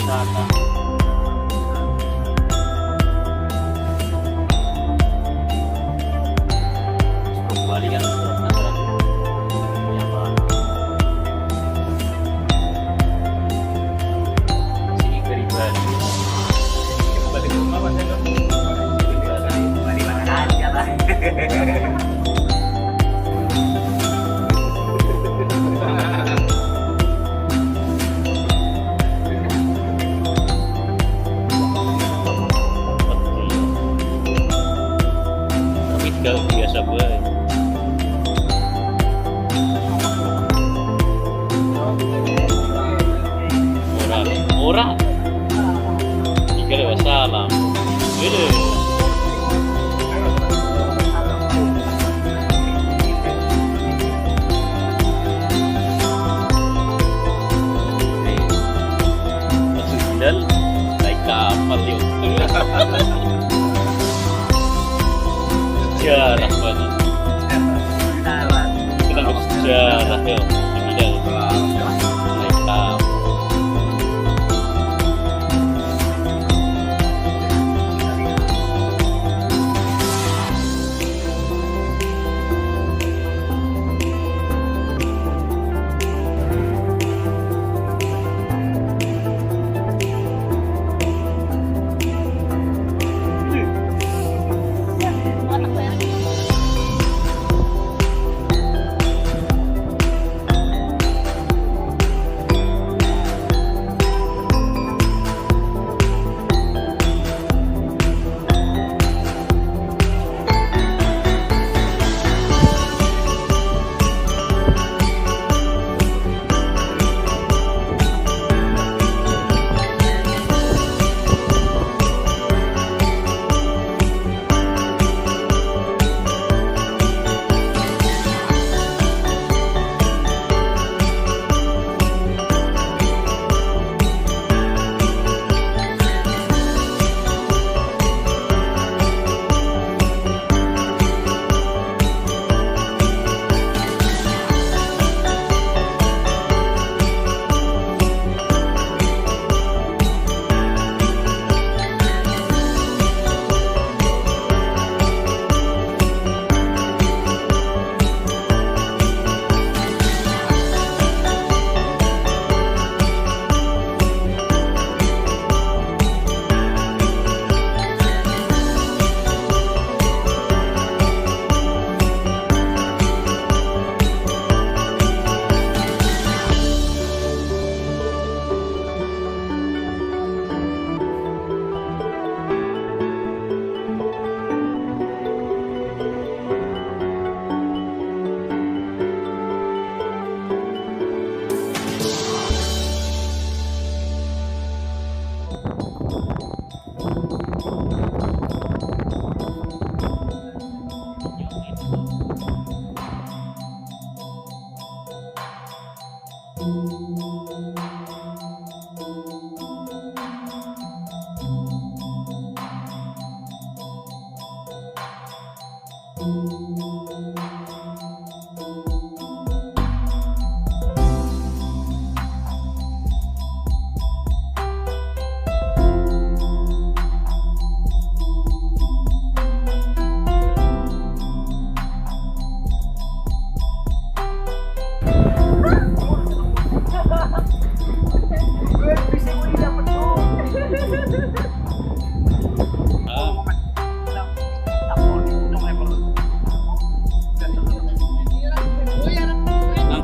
wisata. Bali kan antara yang sini ke Bali. Balik ke rumah masih ada. Bali mana aja lah. Tapi kalau biasa banget. Ora. Tiga lewat salam. Gila. Masuk sendal, naik kapal yuk. Sejarah banget. Kita bersejarah yuk. Sendal. Naik kapal.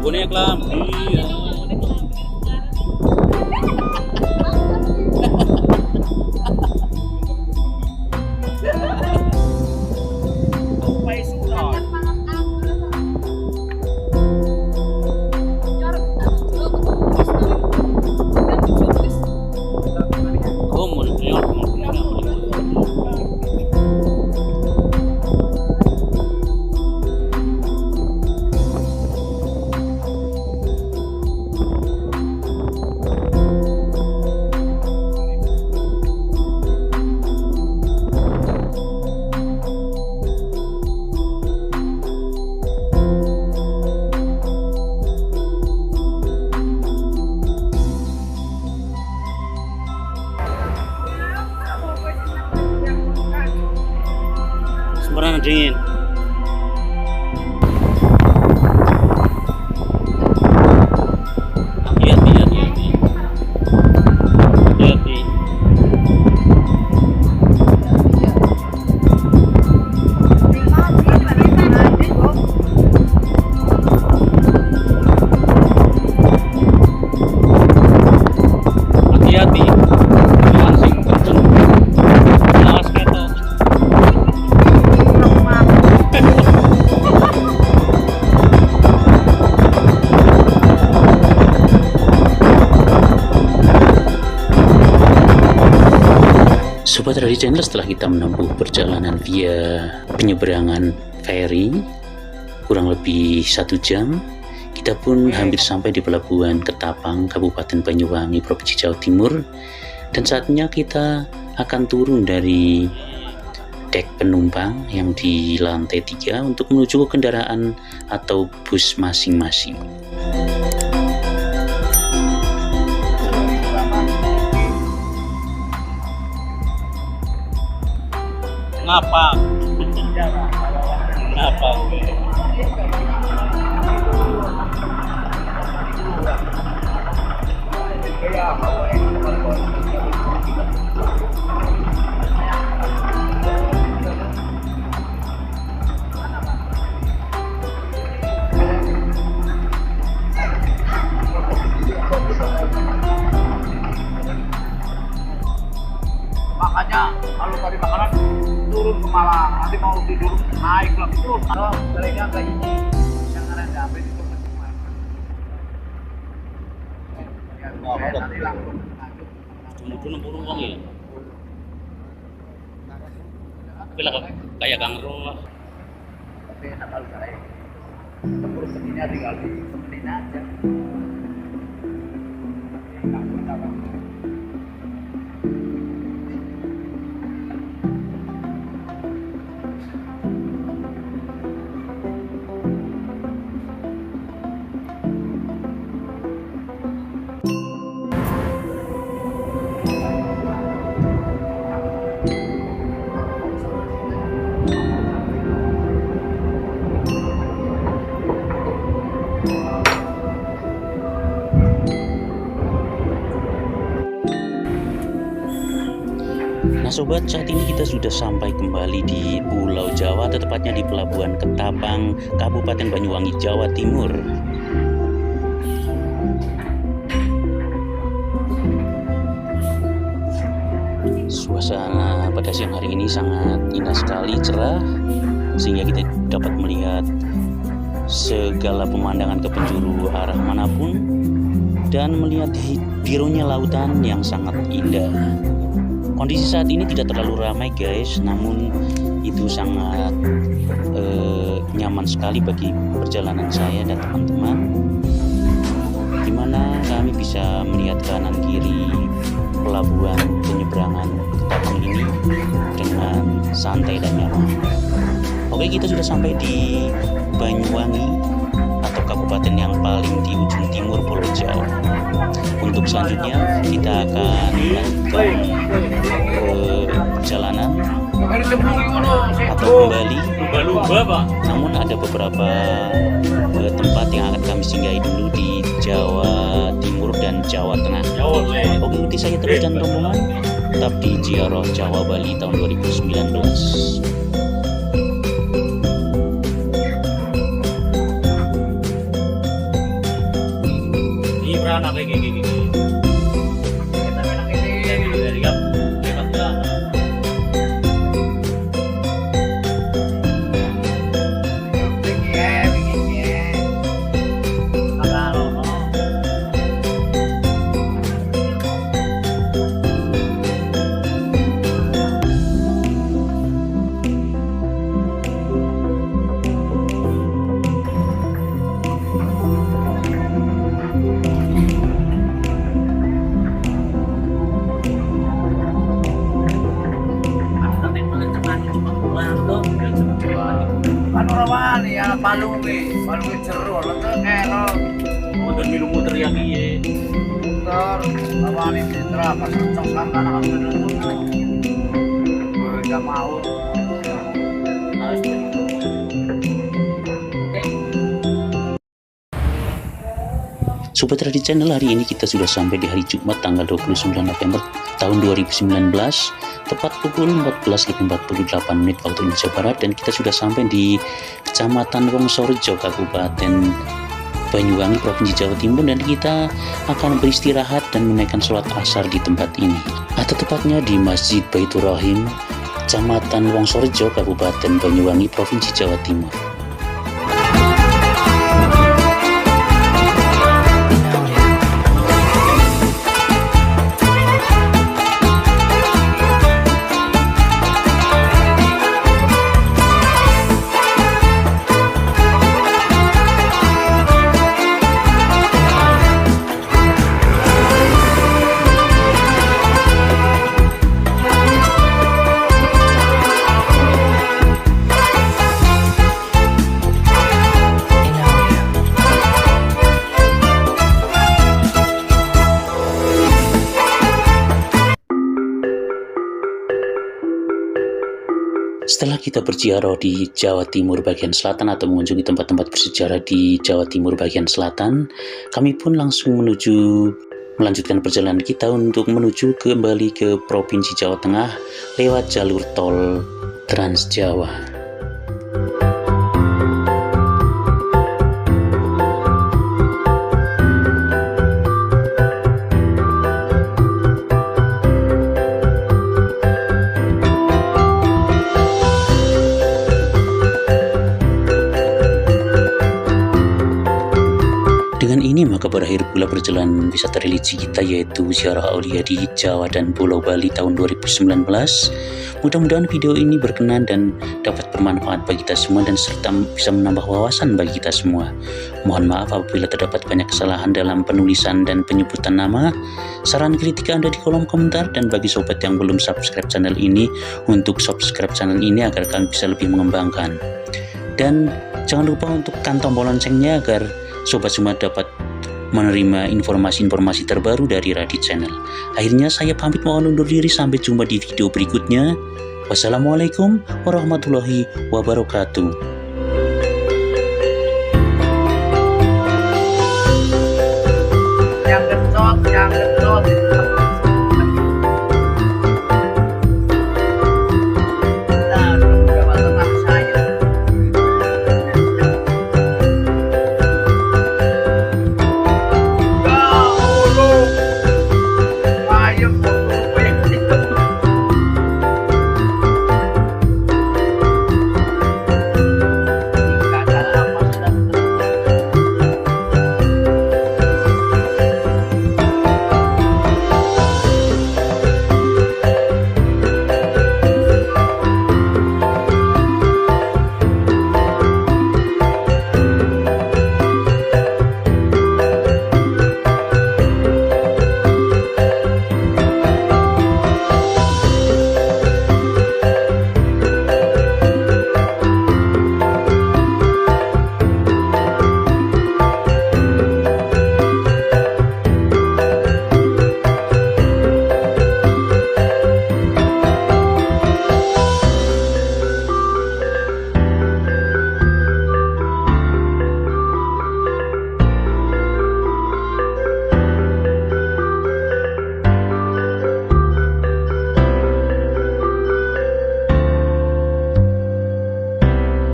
Bonek lambi. Sembarangan dingin. Hati-hati. Hati-hati. Langsing kenceng. Awas ketok. Sobat Radio Channel, setelah kita menempuh perjalanan via penyeberangan ferry kurang lebih 1 jam, kita pun hampir sampai di pelabuhan Ketapang, Kabupaten Banyuwangi, Provinsi Jawa Timur. Dan saatnya kita akan turun dari dek penumpang yang di lantai 3 untuk menuju ke kendaraan atau bus masing-masing. Ngapa? Ngapa? Makanya kalau tadi makanan turun ke Malang, nanti mau tidur naik lagi terus. Kalau mereka kayak ini yang ada apa itu nanti langsung Cuma burung wong ya. Bila kayak kangro lah. tapi enak kalau saya tempur seninya tinggal di temenin aja. Nah sobat, saat ini kita sudah sampai kembali di Pulau Jawa, tepatnya di Pelabuhan Ketapang, Kabupaten Banyuwangi, Jawa Timur. Suasana pada siang hari ini sangat indah sekali, cerah, sehingga kita dapat melihat segala pemandangan ke penjuru arah manapun dan melihat birunya lautan yang sangat indah. Kondisi saat ini tidak terlalu ramai guys, namun itu sangat nyaman sekali bagi perjalanan saya dan teman-teman, dimana kami bisa melihat kanan kiri pelabuhan penyeberangan Ketapang ini dengan santai dan nyaman. Oke, kita sudah sampai di Banyuwangi atau kabupaten yang paling di ujung timur Pulau Jawa. Untuk selanjutnya kita akan melanjutkan perjalanan atau kembali. Namun ada beberapa tempat yang akan kami singgahi dulu di Jawa Timur dan Jawa Tengah. Oke, ikuti saya terus dan rombongan tetap di Ziarah Jawa Bali tahun 2019. Palungi jero lentek kero Muter minum muter yang iya. muter awali mitra pas cocok kan anak bener enggak mau Sobat Radit Channel, hari ini kita sudah sampai di hari Jumat tanggal 29 November tahun 2019, tepat pukul 14.48 waktu Indonesia Barat, dan kita sudah sampai di Kecamatan Wongsorejo, Kabupaten Banyuwangi, Provinsi Jawa Timur, dan kita akan beristirahat dan menaikkan sholat asar di tempat ini, atau tepatnya di Masjid Baitur Rahim, Kecamatan Wongsorejo, Kabupaten Banyuwangi, Provinsi Jawa Timur. Setelah kita berziarah di Jawa Timur bagian selatan atau mengunjungi tempat-tempat bersejarah di Jawa Timur bagian selatan, kami pun langsung melanjutkan perjalanan kita untuk menuju kembali ke Provinsi Jawa Tengah lewat jalur tol Trans Jawa. Dengan ini maka berakhir pula perjalanan wisata religi kita, yaitu ziarah aulia di Jawa dan Pulau Bali tahun 2019. Mudah-mudahan video ini berkenan dan dapat bermanfaat bagi kita semua dan serta bisa menambah wawasan bagi kita semua. Mohon maaf apabila terdapat banyak kesalahan dalam penulisan dan penyebutan nama. Saran kritik Anda di kolom komentar, dan bagi sobat yang belum subscribe channel ini, untuk subscribe channel ini agar kami bisa lebih mengembangkan. Dan jangan lupa untuk tekan tombol loncengnya agar sobat semua dapat menerima informasi-informasi terbaru dari Radit Channel. Akhirnya saya pamit mohon undur diri, sampai jumpa di video berikutnya. Wassalamualaikum warahmatullahi wabarakatuh. Yang gencot, yang